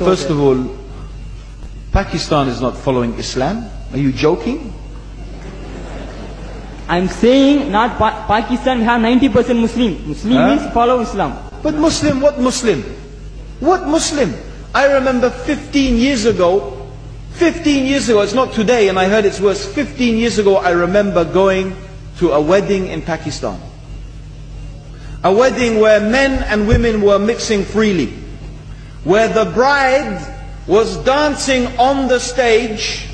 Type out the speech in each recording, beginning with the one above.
First of all, Pakistan is not following Islam. Are you joking? I'm saying not Pakistan, we have 90% Muslim. Muslim means follow Islam. But Muslim, what Muslim? What Muslim? I remember 15 years ago, it's not today and I heard it's worse, 15 years ago I remember going to a wedding in Pakistan. A wedding where men and women were mixing freely. Where the bride was dancing on the stage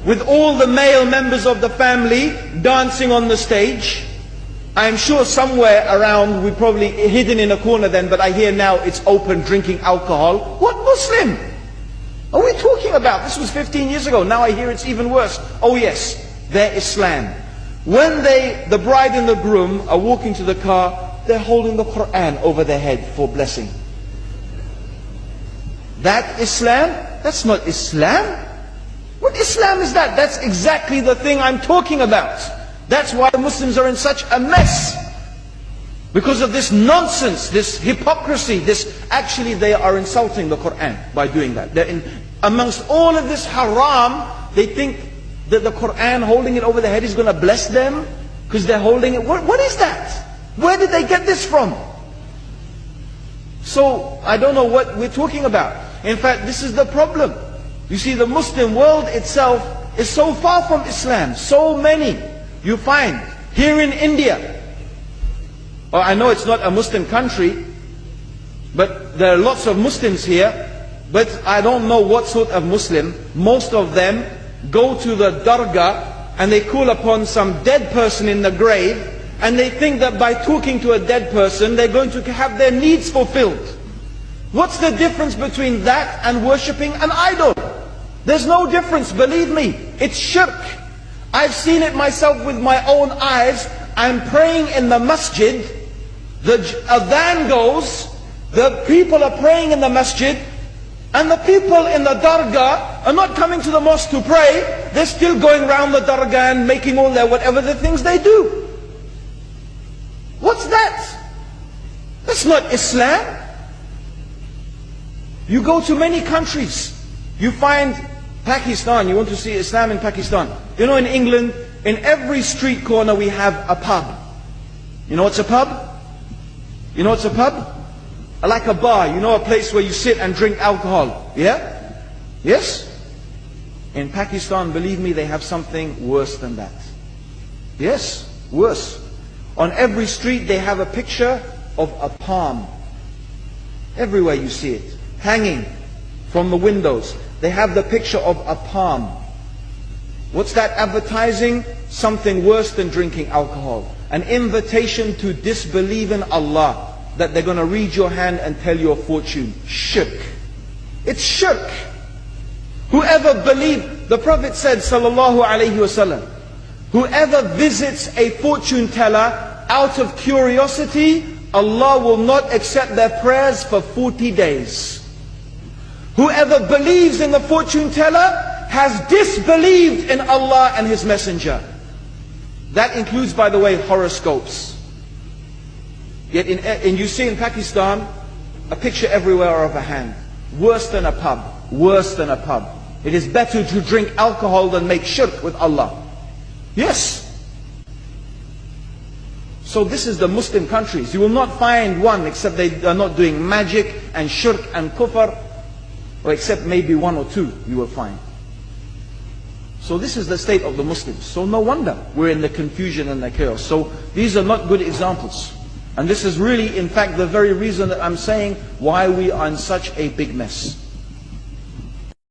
with all the male members of the family dancing on the stage. I'm sure somewhere around, we probably hidden in a corner then, but I hear now it's open, drinking alcohol. What Muslim are we talking about? This was 15 years ago. Now I hear it's even worse. Oh yes, they're Islam. When the bride and the groom are walking to the car, they're holding the Quran over their head for blessing. That Islam? That's not Islam. What Islam is that? That's exactly the thing I'm talking about. That's why Muslims are in such a mess. Because of this nonsense, this hypocrisy, actually they are insulting the Quran by doing that. Amongst all of this haram, they think that the Quran, holding it over their head, is going to bless them because they're holding it. What is that? Where did they get this from? So, I don't know what we're talking about. In fact, this is the problem. You see, the Muslim world itself is so far from Islam. So many you find here in India. Well, I know it's not a Muslim country, but there are lots of Muslims here. But I don't know what sort of Muslim. Most of them go to the dargah and they call upon some dead person in the grave, and they think that by talking to a dead person they're going to have their needs fulfilled. What's the difference between that and worshipping an idol? There's no difference, believe me. It's shirk. I've seen it myself with my own eyes. I'm praying in the masjid, the adhan goes, the people are praying in the masjid, and the people in the dargah are not coming to the mosque to pray. They're still going around the dargah and making all their whatever the things they do. What's that? That's not Islam. You go to many countries, you find Pakistan, you want to see Islam in Pakistan. You know, in England, in every street corner we have a pub. You know what's a pub? You know what's a pub? Like a bar, you know, a place where you sit and drink alcohol. Yeah? Yes? In Pakistan, believe me, they have something worse than that. Yes, worse. On every street they have a picture of a palm. Everywhere you see it, hanging from the windows. They have the picture of a palm. What's that advertising? Something worse than drinking alcohol. An invitation to disbelieve in Allah. That they're going to read your hand and tell your fortune. Shirk. It's shirk. Whoever believes, the Prophet said, sallallahu alaihi wasallam, whoever visits a fortune teller out of curiosity, Allah will not accept their prayers for 40 days. Whoever believes in the fortune teller has disbelieved in Allah and His Messenger. That includes, by the way, horoscopes. Yet you see in Pakistan, a picture everywhere of a hand. Worse than a pub. Worse than a pub. It is better to drink alcohol than make shirk with Allah. Yes. So this is the Muslim countries. You will not find one except they are not doing magic and shirk and kufr, or except maybe one or two you will find. So this is the state of the Muslims. So no wonder we're in the confusion and the chaos. So these are not good examples. And this is really, in fact, the very reason that I'm saying why we are in such a big mess.